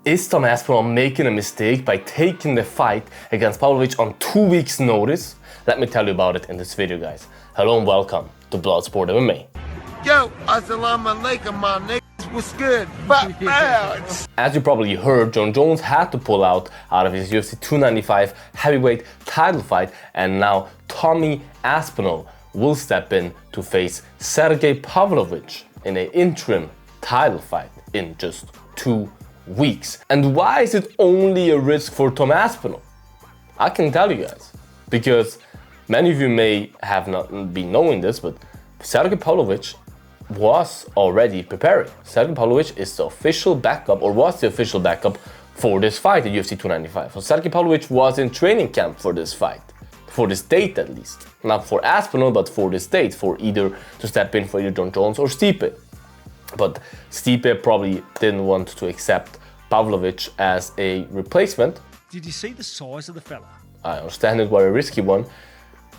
Is Tom Aspinall making a mistake by taking the fight against Pavlovich on 2 weeks' notice? Let me tell you about it in this video, guys. Hello and welcome to Bloodsport MMA. Yo, assalamu alaikum, my niggas, what's good? As you probably heard, Jon Jones had to pull out of his UFC 295 heavyweight title fight, and now Tommy Aspinall will step in to face Sergei Pavlovich in an interim title fight in just 2 weeks. And why is it only a risk for Tom Aspinall? I can tell you guys, because many of you may have not been knowing this, but Sergei Pavlovich was already preparing. Sergei Pavlovich is the official backup, or was the official backup for this fight at UFC 295. So Sergei Pavlovich was in training camp for this fight, for this date at least. Not for Aspinall, but for this date, for either to step in for either Jon Jones or Stipe. But Stipe probably didn't want to accept Pavlovich as a replacement. Did you see the size of the fella? I understand it was a risky one.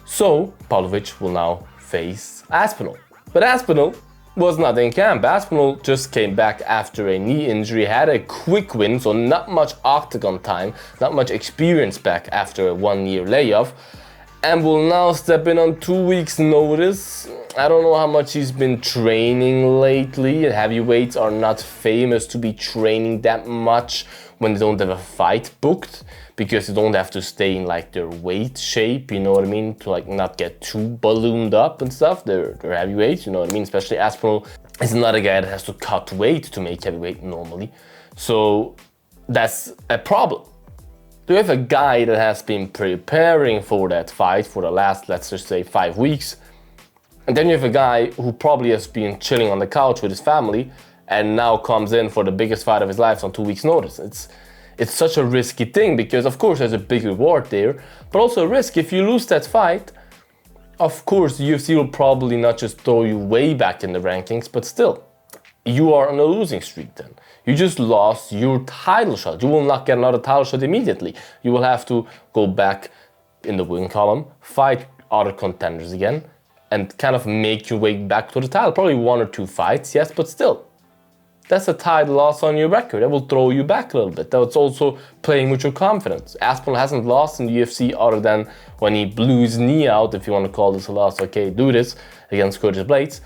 So Pavlovich will now face Aspinall. But Aspinall was not in camp. Aspinall just came back after a knee injury, had a quick win, so not much octagon time, not much experience back after a 1-year layoff, and will now step in on 2 weeks' notice. I don't know how much he's been training lately. Heavyweights are not famous to be training that much when they don't have a fight booked, because they don't have to stay in like their weight shape, you know what I mean, to like not get too ballooned up and stuff. They're heavyweights, you know what I mean. Especially Aspinall is not a guy that has to cut weight to make heavyweight normally, so that's a problem. You have a guy that has been preparing for that fight for the last, let's just say, 5 weeks, and then you have a guy who probably has been chilling on the couch with his family and now comes in for the biggest fight of his life on 2 weeks' notice. It's such a risky thing, because of course there's a big reward there, but also a risk. If you lose that fight, of course the UFC will probably not just throw you way back in the rankings, but still, you are on a losing streak then. You just lost your title shot. You will not get another title shot immediately. You will have to go back in the win column, fight other contenders again, and kind of make your way back to the title. Probably 1 or 2 fights, yes, but still. That's a title loss on your record. That will throw you back a little bit. That's also playing with your confidence. Aspinall hasn't lost in the UFC other than when he blew his knee out, if you want to call this a loss, okay, do this, against Curtis Blades.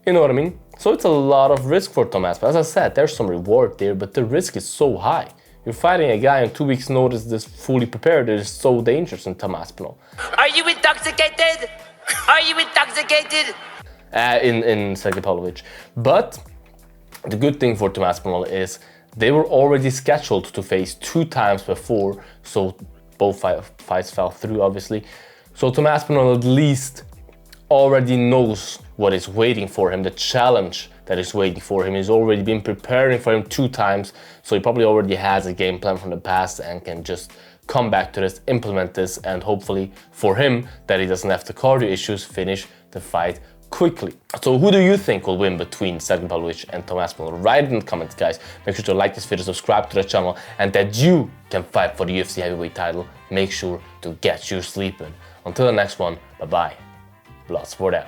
You know what I mean? So it's a lot of risk for Tom Aspinall. As I said, there's some reward there, but the risk is so high. You're fighting a guy on 2 weeks' notice that's fully prepared. It is so dangerous in Tom Aspinall. Are you intoxicated? Are you intoxicated? In Sergei Pavlovich. But the good thing for Tom Aspinall is they were already scheduled to face 2 times before, so both fights fell through, obviously. So Tom Aspinall at least already knows what is waiting for him, the challenge that is waiting for him. He's already been preparing for him 2 times, so he probably already has a game plan from the past and can just come back to this, implement this, and hopefully for him, that he doesn't have the cardio issues, finish the fight quickly. So who do you think will win between Sergei Pavlovich and Tom Aspinall? Write it in the comments, guys. Make sure to like this video, subscribe to the channel, and that you can fight for the UFC heavyweight title. Make sure to get your sleep in. Until the next one, bye-bye. Bloodsport out.